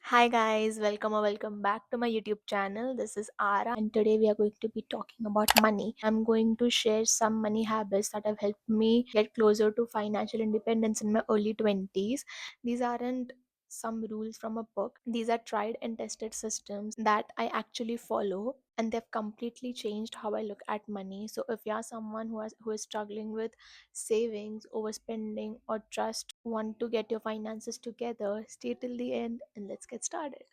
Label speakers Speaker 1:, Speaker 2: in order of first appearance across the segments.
Speaker 1: Hi guys, welcome or welcome back to my YouTube channel. This is Ara and today we are going to be talking about money. I'm going to share some money habits that have helped me get closer to financial independence in my early 20s. These aren't some rules from a book. These are tried and tested systems that I actually follow and they've completely changed how I look at money. So if you're someone who is struggling with savings, overspending, or just want to get your finances together, stay till the end and let's get started.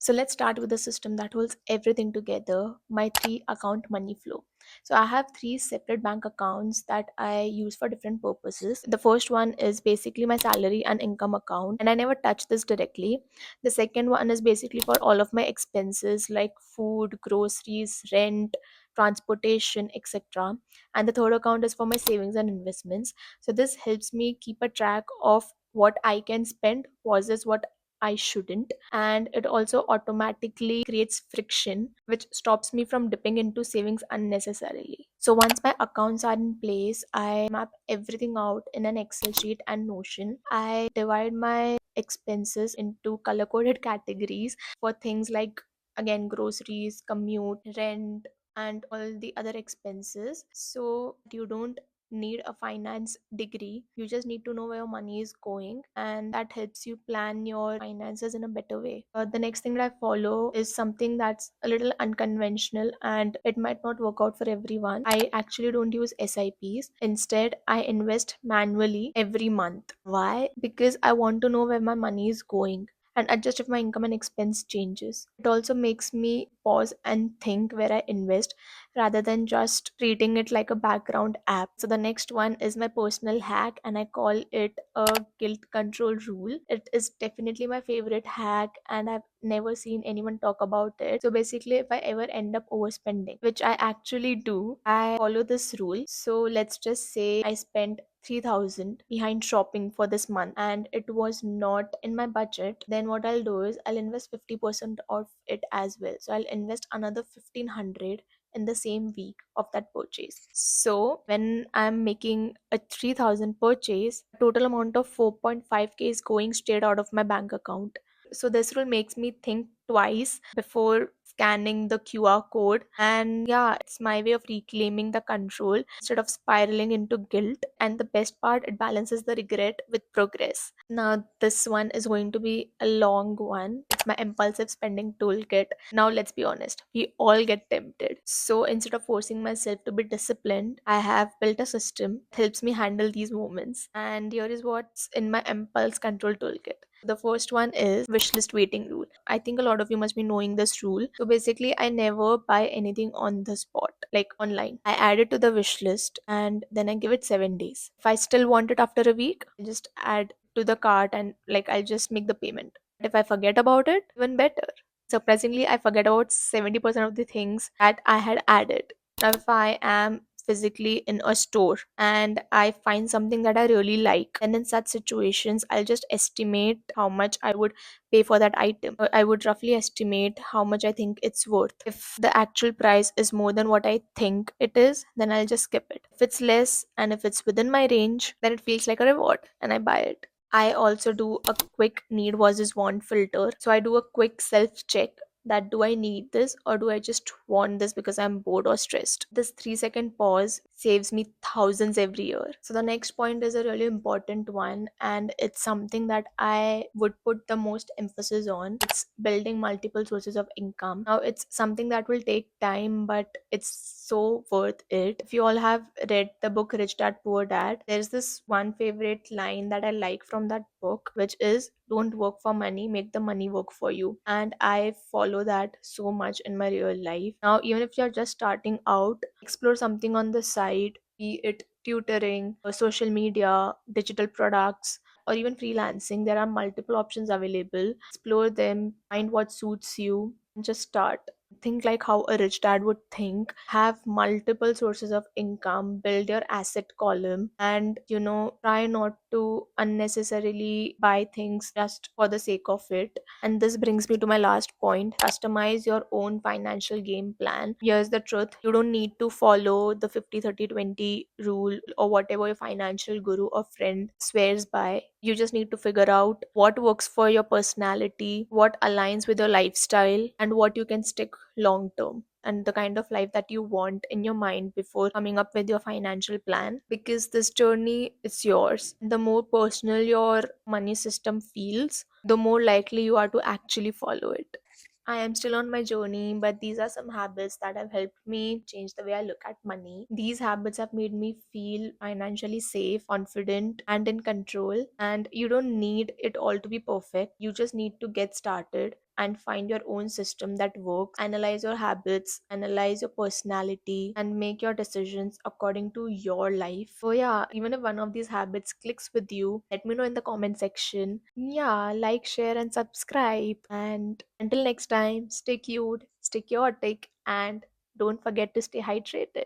Speaker 1: So let's start with the system that holds everything together, my three account money flow. So I have three separate bank accounts that I use for different purposes. The first one is basically my salary and income account, and I never touch this directly. The second one is basically for all of my expenses like food, groceries, rent, transportation, etc. And the third account is for my savings and investments. So this helps me keep a track of what I can spend versus what I shouldn't. And it also automatically creates friction, which stops me from dipping into savings unnecessarily. So once my accounts are in place, I map everything out in an Excel sheet and Notion. I divide my expenses into color coded categories for things like, again, groceries, commute, rent, and all the other expenses. So you don't need a finance degree, you just need to know where your money is going, and that helps you plan your finances in a better way. The next thing that I follow is something that's a little unconventional and it might not work out for everyone. I actually don't use SIPs. Instead, I invest manually every month. Why? Because I want to know where my money is going and adjust if my income and expense changes. It also makes me pause and think where I invest rather than just treating it like a background app. So the next one is my personal hack and I call it a guilt control rule. It is definitely my favorite hack and I've never seen anyone talk about it. So basically, if I ever end up overspending, which I actually do, I follow this rule. So let's just say I spent 3,000 behind shopping for this month and it was not in my budget. Then what I'll do is I'll invest 50% of it as well. So I'll invest another 1,500 in the same week of that purchase. So when I'm making a 3,000 purchase, total amount of 4.5k is going straight out of my bank account. So this rule makes me think twice before scanning the QR code. And yeah, it's my way of reclaiming the control instead of spiraling into guilt. And the best part, it balances the regret with progress. Now, this one is going to be a long one. It's my impulsive spending toolkit. Now, let's be honest, we all get tempted. So, instead of forcing myself to be disciplined, I have built a system that helps me handle these moments. And here is what's in my impulse control toolkit. The first one is wishlist waiting rule. I think a lot of you must be knowing this rule. So basically, I never buy anything on the spot, like online. I add it to the wish list and then I give it 7 days. If I still want it after a week, I just add to the cart and like I'll just make the payment. But if I forget about it, even better. Surprisingly, I forget about 70% of the things that I had added. Now, if I am physically in a store and I find something that I really like, and in such situations, I'll just estimate how much I would pay for that item. I would roughly estimate how much I think it's worth. If the actual price is more than what I think it is, then I'll just skip it. If it's less and if it's within my range, then it feels like a reward and I buy it. I also do a quick need versus want filter. So I do a quick self check that do I need this or do I just want this because I'm bored or stressed. This 3-second pause saves me thousands every year. So the next point is a really important one and it's something that I would put the most emphasis on. It's building multiple sources of income. Now it's something that will take time but it's so worth it. If you all have read the book Rich Dad Poor Dad, there's this one favorite line that I like from that book, which is don't work for money, make the money work for you. And I follow that so much in my real life. Now, even if you're just starting out, explore something on the side, be it tutoring, or social media, digital products, or even freelancing. There are multiple options available. Explore them, find what suits you, and just start. think like how a rich dad would think. Have multiple sources of income, build your asset column, and try not to unnecessarily buy things just for the sake of it. And this brings me to my last point: customize your own financial game plan. Here's the truth: you don't need to follow the 50-30-20 rule or whatever your financial guru or friend swears by. You just need to figure out what works for your personality, what aligns with your lifestyle, and what you can stick long term, and the kind of life that you want in your mind before coming up with your financial plan, because this journey is yours. The more personal your money system feels, the more likely you are to actually follow it. I am still on my journey, but these are some habits that have helped me change the way I look at money. These habits have made me feel financially safe, confident, and in control. And you don't need it all to be perfect. You just need to get started and find your own system that works. Analyze your habits, analyze your personality, and make your decisions according to your life. So, yeah, even if one of these habits clicks with you, let me know in the comment section. Yeah, like, share, and subscribe. And until next time, stay cute, stay chaotic, and don't forget to stay hydrated.